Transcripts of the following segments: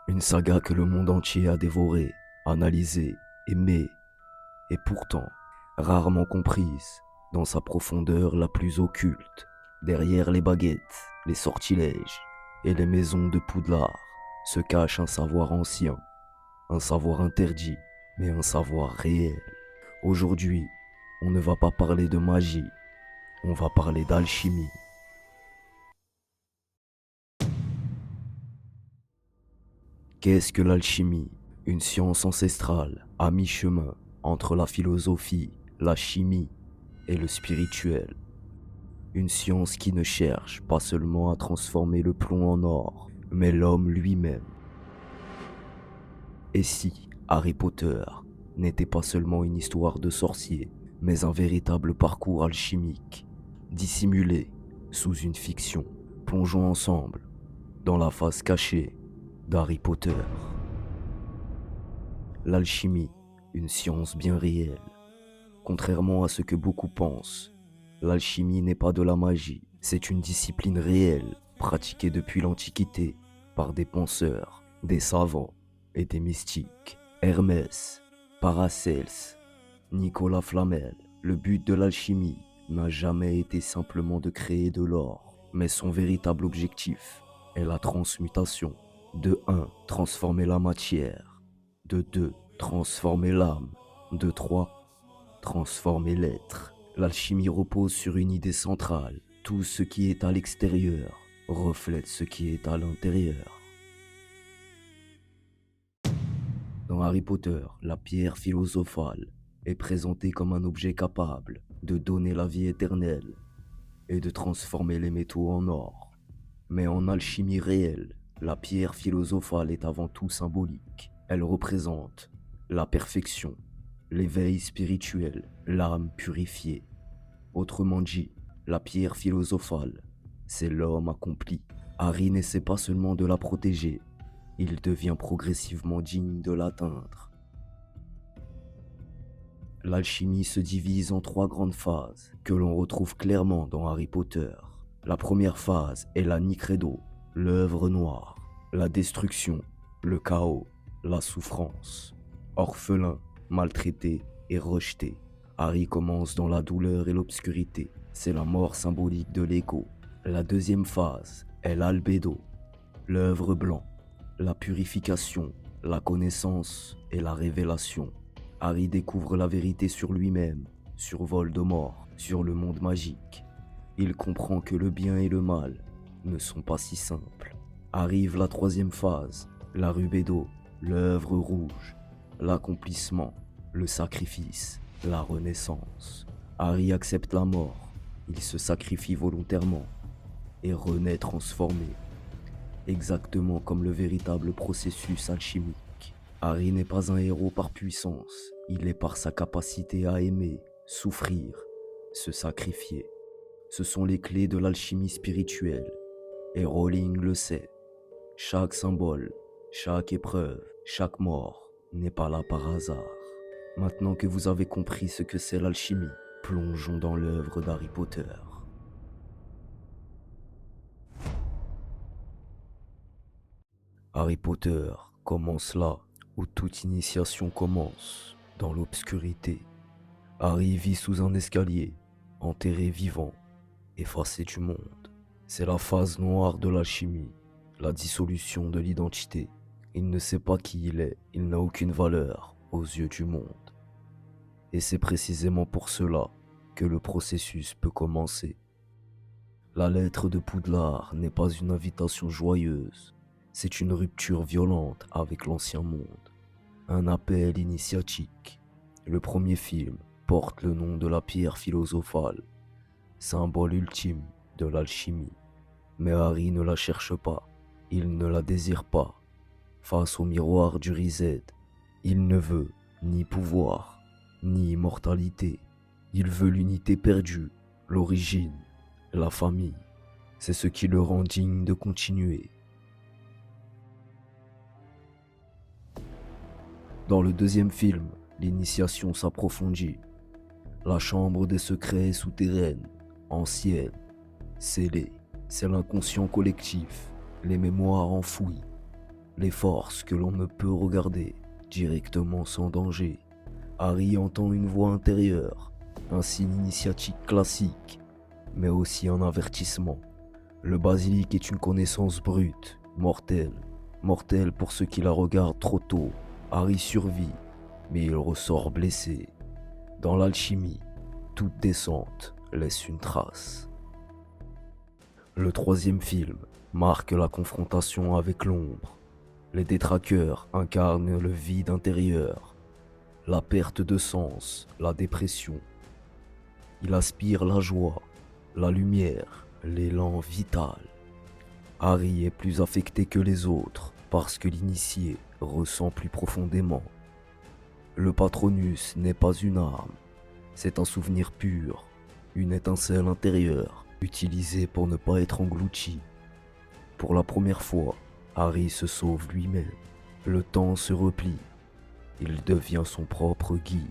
Une saga que le monde entier a dévorée, analysée, aimée, et pourtant rarement comprise dans sa profondeur la plus occulte. Derrière les baguettes, les sortilèges et les maisons de Poudlard se cache un savoir ancien, un savoir interdit, mais un savoir réel. Aujourd'hui, on ne va pas parler de magie, on va parler d'alchimie. Qu'est-ce que l'alchimie? Une science ancestrale, à mi-chemin entre la philosophie, la chimie et le spirituel. Une science qui ne cherche pas seulement à transformer le plomb en or, mais l'homme lui-même. Et si Harry Potter n'était pas seulement une histoire de sorcier, mais un véritable parcours alchimique, dissimulé sous une fiction? Plongeons ensemble dans la face cachée d'Harry Potter. L'alchimie, une science bien réelle. Contrairement à ce que beaucoup pensent, l'alchimie n'est pas de la magie, c'est une discipline réelle, pratiquée depuis l'Antiquité par des penseurs, des savants et des mystiques. Hermès, Paracelse, Nicolas Flamel. Le but de l'alchimie n'a jamais été simplement de créer de l'or, mais son véritable objectif est la transmutation. De 1, transformer la matière. De 2, transformer l'âme. De 3, transformer l'être. L'alchimie repose sur une idée centrale. Tout ce qui est à l'extérieur reflète ce qui est à l'intérieur. Dans Harry Potter, la pierre philosophale est présentée comme un objet capable de donner la vie éternelle et de transformer les métaux en or. Mais en alchimie réelle, la pierre philosophale est avant tout symbolique. Elle représente la perfection, l'éveil spirituel, l'âme purifiée. Autrement dit, la pierre philosophale, c'est l'homme accompli. Harry n'essaie pas seulement de la protéger, il devient progressivement digne de l'atteindre. L'alchimie se divise en 3 grandes phases que l'on retrouve clairement dans Harry Potter. La première phase est la Nigredo, l'œuvre noire, la destruction, le chaos, la souffrance. Orphelin, maltraité et rejeté, Harry commence dans la douleur et l'obscurité. C'est la mort symbolique de l'ego. La deuxième phase est l'Albedo, l'œuvre blanc, la purification, la connaissance et la révélation. Harry découvre la vérité sur lui-même, sur Voldemort, sur le monde magique. Il comprend que le bien et le mal ne sont pas si simples. Arrive la troisième phase, la Rubedo, l'œuvre rouge, l'accomplissement, le sacrifice, la renaissance. Harry accepte la mort, il se sacrifie volontairement et renaît transformé, exactement comme le véritable processus alchimique. Harry n'est pas un héros par puissance, il est par sa capacité à aimer, souffrir, se sacrifier. Ce sont les clés de l'alchimie spirituelle, et Rowling le sait. Chaque symbole, chaque épreuve, chaque mort n'est pas là par hasard. Maintenant que vous avez compris ce que c'est l'alchimie, plongeons dans l'œuvre d'Harry Potter. Harry Potter commence là où toute initiation commence, dans l'obscurité. Harry vit sous un escalier, enterré vivant, effacé du monde. C'est la phase noire de l'alchimie, la dissolution de l'identité. Il ne sait pas qui il est, il n'a aucune valeur aux yeux du monde. Et c'est précisément pour cela que le processus peut commencer. La lettre de Poudlard n'est pas une invitation joyeuse, c'est une rupture violente avec l'ancien monde, un appel initiatique. Le premier film porte le nom de la pierre philosophale, symbole ultime de l'alchimie. Mais Harry ne la cherche pas, il ne la désire pas. Face au miroir du Riséd, il ne veut ni pouvoir, ni immortalité. Il veut l'unité perdue, l'origine, la famille. C'est ce qui le rend digne de continuer. Dans le deuxième film, l'initiation s'approfondit. La chambre des secrets est souterraine, ancienne, scellée. C'est l'inconscient collectif, les mémoires enfouies. les forces que l'on ne peut regarder directement sans danger. Harry entend une voix intérieure, un signe initiatique classique, mais aussi un avertissement. Le basilic est une connaissance brute, mortelle. Mortelle pour ceux qui la regardent trop tôt. Harry survit, mais il ressort blessé. Dans l'alchimie, toute descente laisse une trace. Le troisième film marque la confrontation avec l'ombre. Les détraqueurs incarnent le vide intérieur, la perte de sens, la dépression. Il aspire la joie, la lumière, l'élan vital. Harry est plus affecté que les autres parce que l'initié ressent plus profondément. Le Patronus n'est pas une arme, c'est un souvenir pur, une étincelle intérieure utilisée pour ne pas être englouti. Pour la première fois, Harry se sauve lui-même. Le temps se replie. Il devient son propre guide.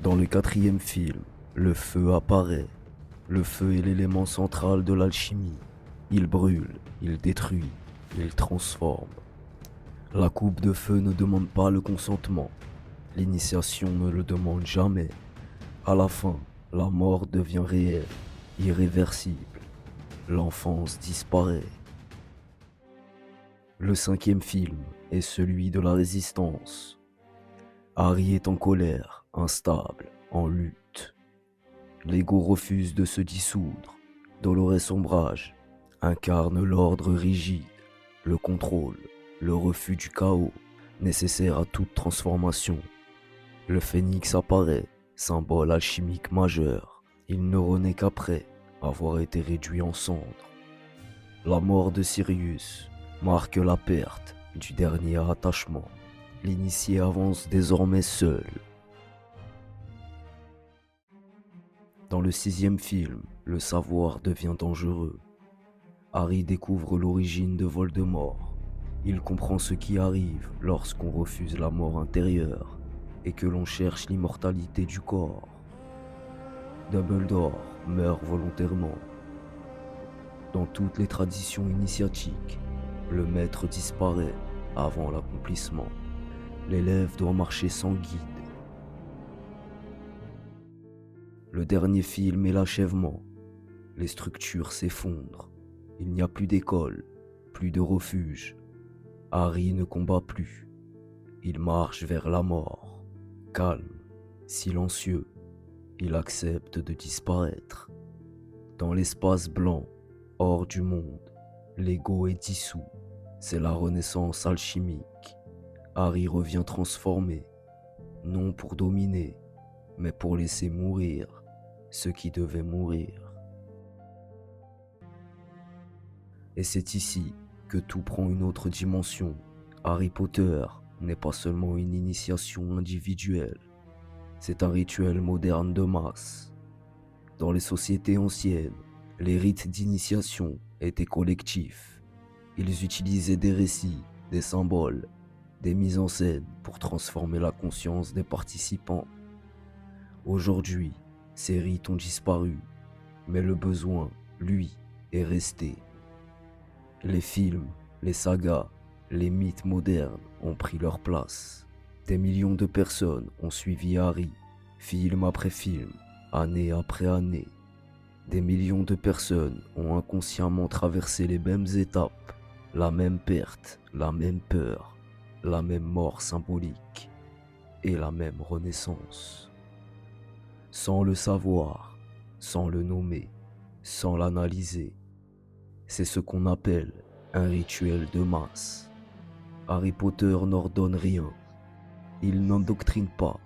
Dans le quatrième film, le feu apparaît. Le feu est l'élément central de l'alchimie. Il brûle, il détruit, il transforme. La coupe de feu ne demande pas le consentement. L'initiation ne le demande jamais. À la fin, la mort devient réelle, irréversible. L'enfance disparaît. Le cinquième film est celui de la résistance. Harry est en colère, instable, en lutte. L'ego refuse de se dissoudre. Dolores Ombrage incarne l'ordre rigide, le contrôle, le refus du chaos, nécessaire à toute transformation. Le phénix apparaît, symbole alchimique majeur. Il ne renaît qu'après avoir été réduit en cendres. La mort de Sirius marque la perte du dernier attachement. L'initié avance désormais seul. Dans le sixième film, le savoir devient dangereux. Harry découvre l'origine de Voldemort. Il comprend ce qui arrive lorsqu'on refuse la mort intérieure et que l'on cherche l'immortalité du corps. Dumbledore meurt volontairement. Dans toutes les traditions initiatiques, le maître disparaît avant l'accomplissement. L'élève doit marcher sans guide. Le dernier film est l'achèvement. Les structures s'effondrent. Il n'y a plus d'école, plus de refuge. Harry ne combat plus. Il marche vers la mort. Calme, silencieux, il accepte de disparaître. Dans l'espace blanc, hors du monde, l'ego est dissous. C'est la renaissance alchimique. Harry revient transformé, non pour dominer, mais pour laisser mourir ceux qui devaient mourir. Et c'est ici que tout prend une autre dimension. Harry Potter n'est pas seulement une initiation individuelle, c'est un rituel moderne de masse. Dans les sociétés anciennes, les rites d'initiation étaient collectifs. Ils utilisaient des récits, des symboles, des mises en scène pour transformer la conscience des participants. Aujourd'hui, ces rites ont disparu, mais le besoin, lui, est resté. Les films, les sagas, les mythes modernes ont pris leur place. Des millions de personnes ont suivi Harry, film après film, année après année. Des millions de personnes ont inconsciemment traversé les mêmes étapes, la même perte, la même peur, la même mort symbolique et la même renaissance. Sans le savoir, sans le nommer, sans l'analyser, c'est ce qu'on appelle un rituel de masse. Harry Potter n'ordonne rien. Il n'endoctrine pas.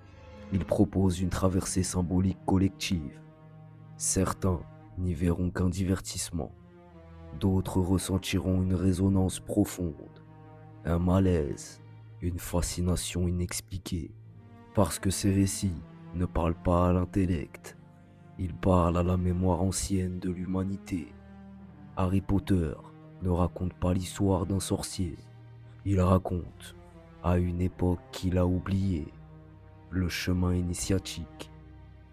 Il propose une traversée symbolique collective. Certains n'y verront qu'un divertissement. D'autres ressentiront une résonance profonde, un malaise, une fascination inexpliquée. Parce que ces récits ne parlent pas à l'intellect. Ils parlent à la mémoire ancienne de l'humanité. Harry Potter ne raconte pas l'histoire d'un sorcier. Il raconte, à une époque qu'il a oubliée, le chemin initiatique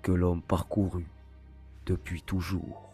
que l'homme parcourut depuis toujours.